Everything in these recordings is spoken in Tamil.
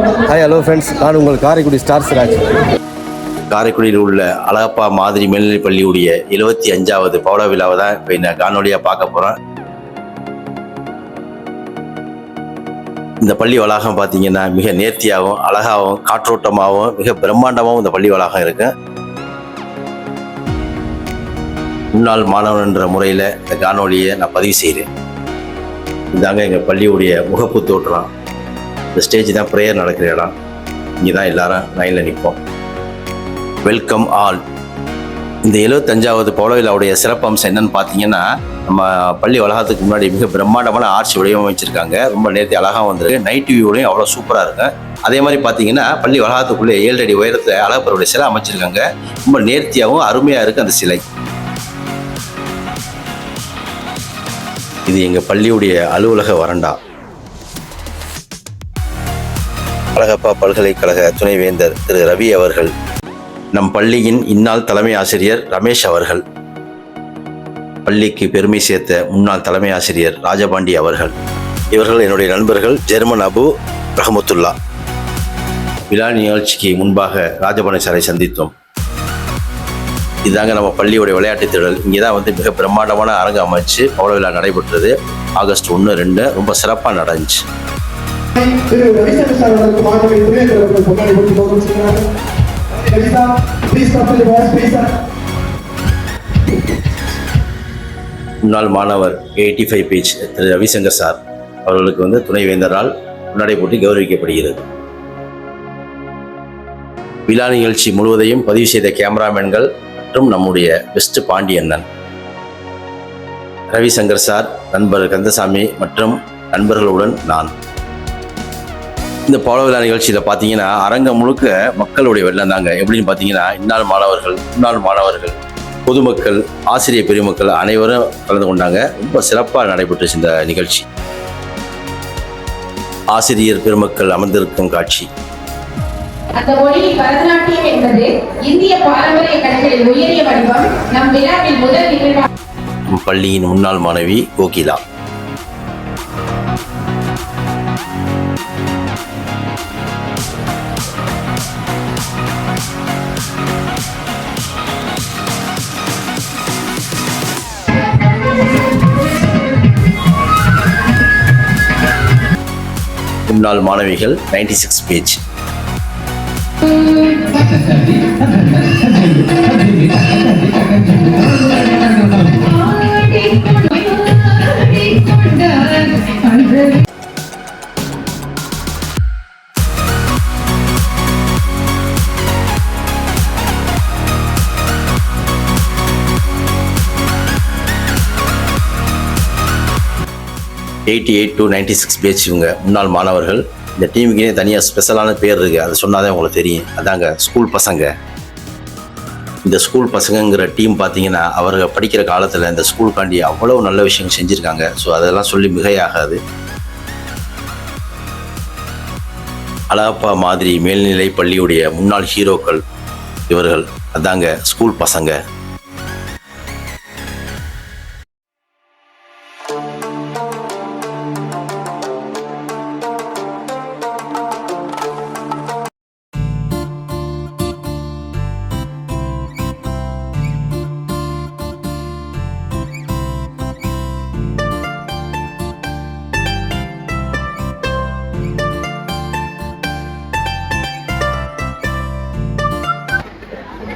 ஹாய் ஹலோ ஃப்ரெண்ட்ஸ், நான் உங்கள் காரைக்குடி ஸ்டார்ஸ் ராஜ். காரைக்குடியில் உள்ள அழகப்பா மாதிரி மேல்நிலைப் பள்ளியுடைய 75வது பவள விழாவை தான் இப்போ இந்த காணொலியாக பார்க்க போகிறேன். இந்த பள்ளி வளாகம் பார்த்தீங்கன்னா மிக நேர்த்தியாகவும் அழகாகவும் காற்றோட்டமாகவும் மிக பிரம்மாண்டமாகவும் இந்த பள்ளி வளாகம் இருக்கு. முன்னாள் மாணவன் என்ற முறையில் இந்த காணொலியை நான் பதிவு செய்கிறேன். இதாங்க எங்கள் பள்ளியுடைய முகப்பு தோற்றம். இந்த ஸ்டேஜ் தான் ப்ரேயர் நடக்கிற இடம். இங்கே தான் எல்லாரும் லைனில் நிற்போம். Welcome all. இந்த 75வது பவள விழாவுடைய சிறப்பம்சம் என்னன்னு பார்த்தீங்கன்னா, நம்ம பள்ளி வளாகத்துக்கு முன்னாடி மிக பிரம்மாண்டமான ஆர்ச்சி வடிவமைச்சிருக்காங்க. ரொம்ப நேர்த்தி அழகாக வந்துருக்கு. நைட் வியூலையும் அவ்வளோ சூப்பராக இருக்கும். அதே மாதிரி பார்த்தீங்கன்னா பள்ளி வளாகத்துக்குள்ளே 7 அடி உயரத்தில் அழகப்பருடைய சிலை அமைச்சிருக்காங்க. ரொம்ப நேர்த்தியாகவும் அருமையாக இருக்குது அந்த சிலை. இது எங்கள் பள்ளியுடைய அலுவலக வரண்டா. அழகப்பா பல்கலைக்கழக துணைவேந்தர் திரு ரவி அவர்கள், நம் பள்ளியின் இந்நாள் தலைமை ஆசிரியர் ரமேஷ் அவர்கள், பள்ளிக்கு பெருமை சேர்த்த முன்னாள் தலைமை ஆசிரியர் ராஜபாண்டி அவர்கள், இவர்கள் என்னுடைய நண்பர்கள் ஜெர்மன் அபு ரஹமத்துல்லா. விழா நிகழ்ச்சிக்கு முன்பாக ராஜபாண்டி சாரை சந்தித்தோம். இதுதாங்க நம்ம பள்ளியோடைய விளையாட்டுத் திடல். இங்கே தான் மிக பிரம்மாண்டமான அரங்கு அமைச்சு பவள விழா நடைபெற்றது. ஆகஸ்ட் 1, 2 ரொம்ப சிறப்பாக நடந்துச்சு. முன்னாள் மாணவர் 85 பேஜ் திரு ரவிசங்கர் சார் அவர்களுக்கு துணைவேந்தரால் முன்னாடி போட்டு கௌரவிக்கப்படுகிறது. விழா நிகழ்ச்சி முழுவதையும் பதிவு செய்த கேமராமேன்கள் மற்றும் நம்முடைய பெஸ்ட் பாண்டியண்ணன், ரவிசங்கர் சார், நண்பர் கந்தசாமி மற்றும் நண்பர்களுடன் நான். இந்த பவள விழா நிகழ்ச்சியில் பார்த்தீங்கன்னா அரங்கம் முழுக்க மக்களுடைய வெள்ளம் தாங்க. எப்படின்னு பார்த்தீங்கன்னா இந்நாள் மாணவர்கள், முன்னாள் மாணவர்கள், பொதுமக்கள், ஆசிரியர் பெருமக்கள் அனைவரும் கலந்து கொண்டாங்க. ரொம்ப சிறப்பாக நடைபெற்றுச்சு இந்த நிகழ்ச்சி. ஆசிரியர் பெருமக்கள் அமர்ந்திருக்கும் காட்சி. அந்த மொழி பரதநாட்டியம் என்பது இந்திய பாரம்பரிய கலைகளின் உயரிய வடிவம். நம் விழாவில் முதல் நிகழ்வாக நம் பள்ளியின் முன்னாள் மாணவி கோகிலா. முன்னாள் மாணவிகள் 96 பேஜ். (88 to 96 பேட்ச் இவங்க முன்னாள் மாணவர்கள். இந்த டீமுக்குனே தனியாக ஸ்பெஷலான பேர் இருக்குது. அதை சொன்னாதான் உங்களுக்கு தெரியும். அதாங்க ஸ்கூல் பசங்க. இந்த ஸ்கூல் பசங்கங்கிற டீம் பார்த்தீங்கன்னா அவர்கள் படிக்கிற காலத்தில் இந்த ஸ்கூலுக்காண்டி அவ்வளோ நல்ல விஷயம் செஞ்சுருக்காங்க. ஸோ அதெல்லாம் சொல்லி மிகையாகாது. அழகப்பா மாதிரி மேல்நிலை பள்ளியுடைய முன்னாள் ஹீரோக்கள் இவர்கள். அதாங்க ஸ்கூல் பசங்க.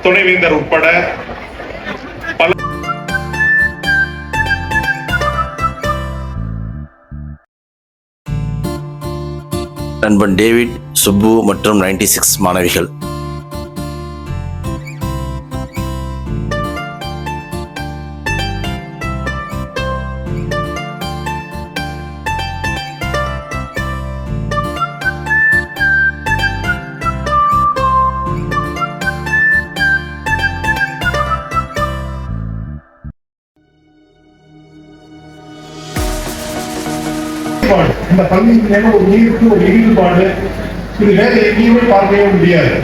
துணைவேந்தர் உட்பட நண்பன் டேவிட், சுப்பு மற்றும் 96 மாணவிகள். இந்த பள்ளியின் மேல ஒரு ஈர்ப்பு, ஒரு ஈடுபாடு, இது வேற எங்கேயுமே பார்க்கவே முடியாது.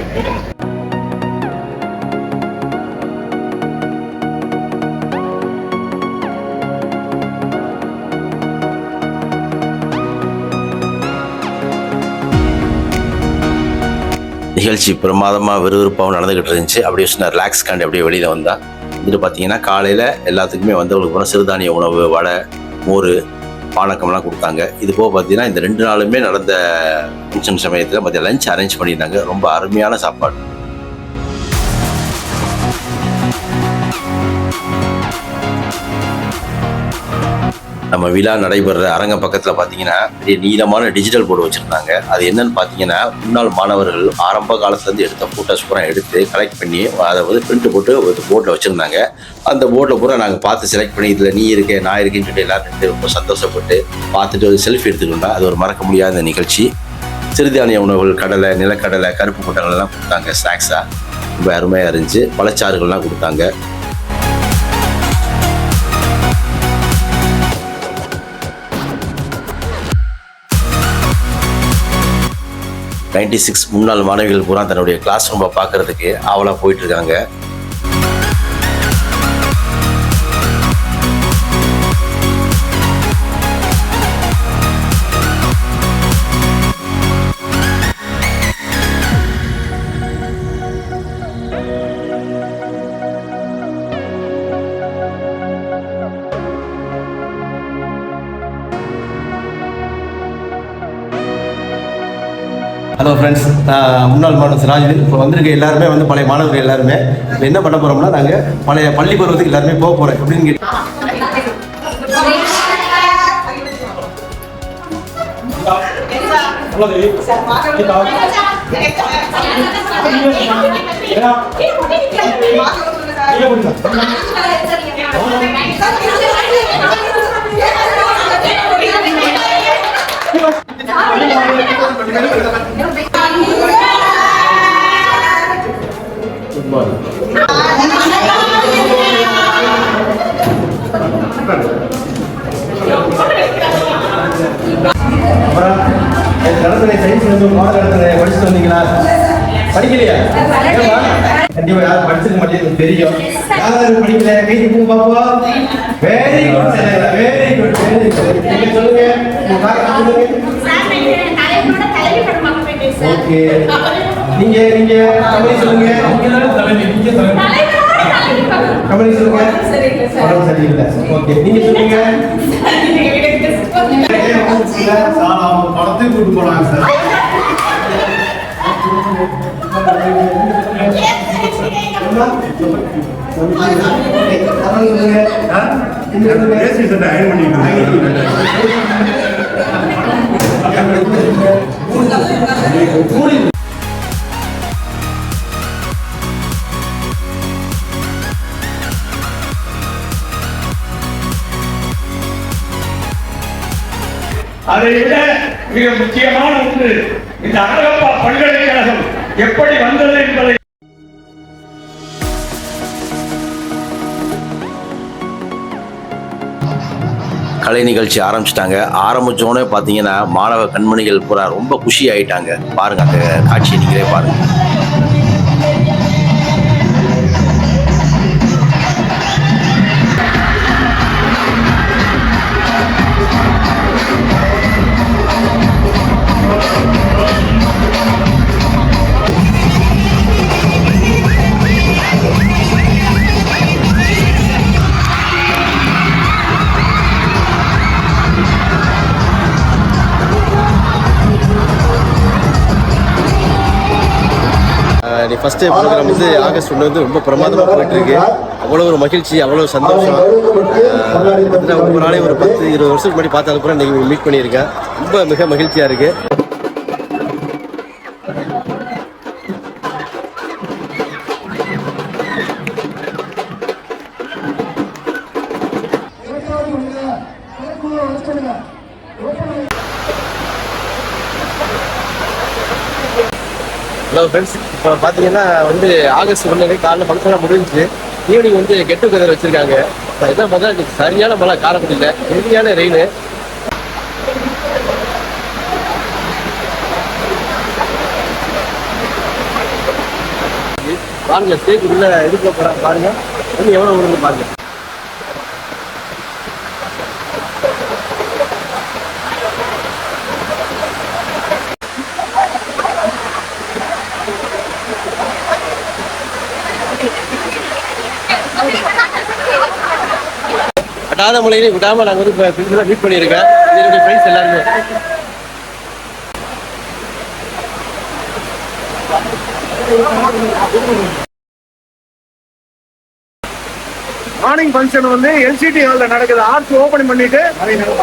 நிகழ்ச்சி பிரமாதமாக விறுவிறுப்பாகவும் நடந்துக்கிட்டு இருந்துச்சு. அப்படியே சின்ன ரிலாக்ஸ் காண்டி அப்படியே வெளியில் வந்தால் வந்துட்டு பார்த்தீங்கன்னா காலையில் எல்லாத்துக்குமே வந்தவங்களுக்கு போனால் சிறுதானிய உணவு, வடை, மோர், பானக்கம்லாம் கொடுத்தாங்க. இது போக பார்த்தீங்கன்னா இந்த 2 நாளுமே நடந்த ஃபங்க்ஷன் சமயத்தில் மதியம் லஞ்ச் அரேஞ்ச் பண்ணியிருந்தாங்க. ரொம்ப அருமையான சாப்பாடு. நம்ம விழா நடைபெற அரங்க பக்கத்தில் பார்த்தீங்கன்னா பெரிய நீளமான டிஜிட்டல் போர்டு வச்சுருந்தாங்க. அது என்னன்னு பார்த்தீங்கன்னா முன்னாள் மாணவர்கள் ஆரம்ப காலத்துலேருந்து எடுத்த ஃபோட்டோஸ் பூரா எடுத்து கலெக்ட் பண்ணி அதை வந்து பிரிண்ட் போட்டு ஒரு போர்டில் வச்சுருந்தாங்க. அந்த போர்டில் பூரா நாங்கள் பார்த்து செலக்ட் பண்ணி இதில் நீ இருக்கே நான் இருக்கேன்னு சொல்லிட்டு எல்லாரும் ரொம்ப சந்தோஷப்பட்டு பார்த்துட்டு ஒரு செல்ஃபி எடுத்துக்கிட்டோம். அது ஒரு மறக்க முடியாத நிகழ்ச்சி. சிறுதானிய உணவுகள், கடலை, நிலக்கடலை, கருப்பு கொட்டங்கள்லாம் கொடுத்தாங்க ஸ்நாக்ஸாக. ரொம்ப அருமையாக இருந்துச்சு. பழச்சாறுகள்லாம் கொடுத்தாங்க. 96 முன்னாள் மாணவிகள் பூரா தன்னுடைய கிளாஸ் ரூமை பார்க்கறதுக்கு ஆவலாக போயிட்டு இருக்காங்க. ஹலோ ஃப்ரெண்ட்ஸ், நான் முன்னாள் மாணவர் சிராஜுதீன். இப்போ வந்திருக்க எல்லாருமே வந்து பழைய மாணவர்கள் எல்லாருமே இப்போ என்ன பண்ண போகிறோம்னா நாங்கள் பழைய பள்ளி பருவத்துக்கு எல்லாருமே போக போகிறோம். எப்படின்னு கேட்டு கடத்தனை சயின்ஸ் கடத்தனை படிச்சுட்டு வந்தீங்களா? படிக்கலையா? கண்டிப்பா யாரும் படிச்சிருக்க மாட்டேங்குது தெரியும். யாரும் படிக்கல கை தூக்கு பாப்போம். Very good, very good, very good. நீங்க சொல்லுங்க, உங்க காரணம் சொல்லுங்க. ஓகே, நீங்க நீங்க கமலி சொல்லுங்க. கமலி சொல்லுங்க. சரியில்லை. ஓகே, நீங்க சொல்லுங்க. படத்தை கூட்டு போனாங்க சார். அதை விட மிக முக்கியமான ஒன்று, இந்த அழகப்பா பல்கலைக்கழகம் எப்படி வந்தது என்பதை கலை நிகழ்ச்சி ஆரம்பிச்சிட்டாங்க. ஆரம்பித்தோடனே பார்த்தீங்கன்னா மாணவ கண்மணிகள் பூரா ரொம்ப குஷி ஆகிட்டாங்க. பாருங்கள், அந்த காட்சியை நீங்களே பாருங்கள். ஃபஸ்ட்டு ப்ரோக்ராம் வந்து ஆகஸ்ட் 1 வந்து ரொம்ப பிரமாதமாக போயிட்டுருக்கு. அவ்வளோ ஒரு மகிழ்ச்சி, அவ்வளோ சந்தோஷம். ஒவ்வொரு நாளையும் ஒரு 10-20 வருஷத்துக்கு முன்னாடி பார்த்தாலும் கூட இன்றைக்கி மீட் பண்ணியிருக்கேன். ரொம்ப மிக மகிழ்ச்சியாக இருக்குது. ஹலோ ஃப்ரெண்ட்ஸ், இப்போ பார்த்தீங்கன்னா வந்து ஆகஸ்ட் 1 காலையில் ஃபங்க்ஷனாக முடிஞ்சிச்சு. ஈவினிங் வந்து கெட் டுகெதர் வச்சுருக்காங்க. இதான் பார்த்தா சரியான மழை, காரக்குடியில் ஹெவியான ரெயின். பாருங்க, ஸ்டேஜ் உள்ள எதுக்கு போகிறாங்க பாருங்க, வந்து எவ்வளோ வருது பாருங்க. கட்டாத முறையிலே விடாமல் நாங்கள் வந்து இப்போ ஃப்ரெண்ட்ஸ்லாம் மீட் பண்ணியிருக்கேன். என்னுடைய ஃப்ரெண்ட்ஸ் எல்லாருமே மார்னிங் ஃபங்க்ஷன் வந்து எல்சிடி ஹால்ல நடக்குது. ஆர்ட்ஸ் ஓபன் பண்ணிட்டு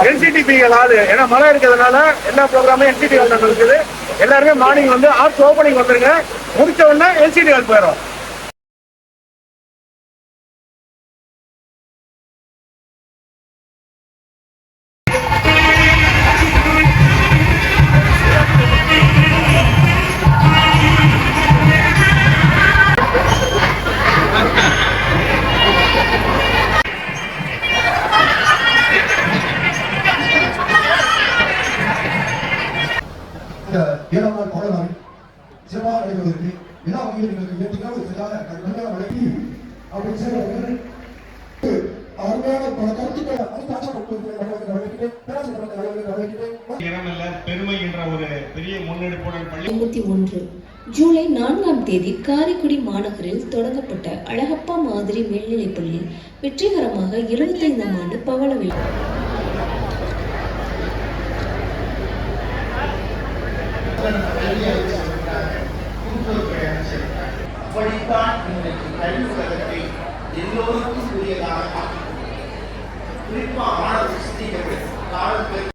எல்சிடி பிஎல் ஹால், ஏன்னா மழை இருக்கிறதுனால எல்லா ப்ரோக்ராமும் எல்சிடி ஹால் நடக்குது. எல்லாருமே மார்னிங் வந்து ஆர்ட்ஸ் ஓபனிங் வந்துருங்க. முடிச்ச உடனே எல்சிடி ஹால் போயிடும். ஏழாம் நாள் பாடலாறு சிறப்பாக நடைபெறுவதற்கு எல்லா வகையிலும் எங்களுக்கு ஏற்றுக்காக சரியாக கல்யாண வழங்கி அப்படி செய்வதற்கு அருமையான பல கருத்துக்களை இடமல்ல பெருமை என்ற ஒரு பெரிய முன்னெடுப்புடன் பள்ளி 51 ஜூலை 4ஆம் தேதி காரைக்குடி மாநகரில் தொடங்கப்பட்ட அழகப்பா மாதிரி மேல்நிலைப்பள்ளி வெற்றிகரமாக 75ஆம் ஆண்டு பவள விழா. அப்படித்தான் இன்றைக்கு கல்வி உலகத்தை எல்லோருக்கும் உரியதாக குறிப்பாக மாணவ சித்திகள் காலத்தில்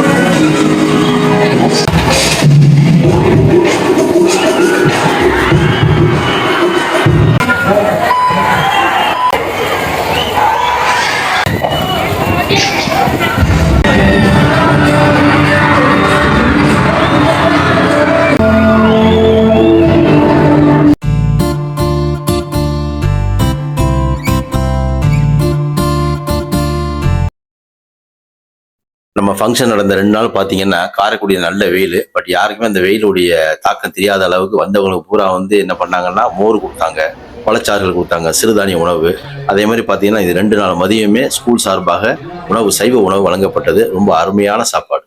நம்ம ஃபங்க்ஷன் நடந்த 2 நாள் பார்த்தீங்கன்னா காரைக்குடியில் நல்ல வெயில். பட் யாருக்குமே அந்த வெயிலுடைய தாக்கம் தெரியாத அளவுக்கு வந்தவங்களுக்கு பூரா வந்து என்ன பண்ணாங்கன்னா மோர் கொடுத்தாங்க, பழச்சாறுகள் கொடுத்தாங்க, சிறுதானிய உணவு. அதே மாதிரி பார்த்தீங்கன்னா இது 2 நாள் மதியமே ஸ்கூல் சார்பாக உணவு, சைவ உணவு வழங்கப்பட்டது. ரொம்ப அருமையான சாப்பாடு.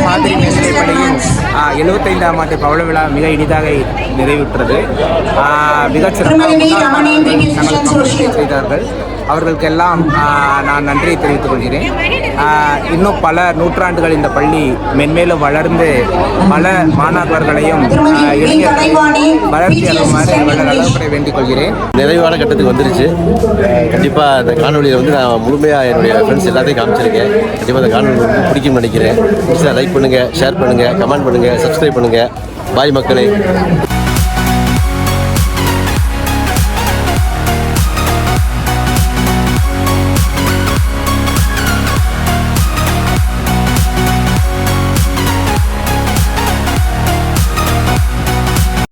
மாதிரி மேல்நிலைப்பள்ளியின் 75ஆம் ஆண்டு பவள விழா மிக இனிதாக நிறைவுற்றது. மிக சிறப்பாக செய்தார்கள். அவர்களுக்கெல்லாம் நான் நன்றியை தெரிவித்துக் கொள்கிறேன். இன்னும் பல நூற்றாண்டுகள் இந்த பள்ளி மென்மேலும் வளர்ந்து பல மாணவர்களையும் இளைஞர்களையும் வளர்ச்சி அடையுமாறு வளர வேண்டிக் கொள்கிறேன். நிறைவான கட்டத்துக்கு வந்துருச்சு. கண்டிப்பாக அந்த காணொலியில் வந்து நான் முழுமையாக என்னுடைய ஃப்ரெண்ட்ஸ் எல்லாத்தையும் காமிச்சிருக்கேன். கண்டிப்பாக அந்த காணொலி வந்து பிடிக்கும்னு நினைக்கிறேன். லைக் பண்ணுங்கள், ஷேர் பண்ணுங்கள், கமெண்ட் பண்ணுங்கள், சப்ஸ்கிரைப் பண்ணுங்கள். பாய் மக்களே.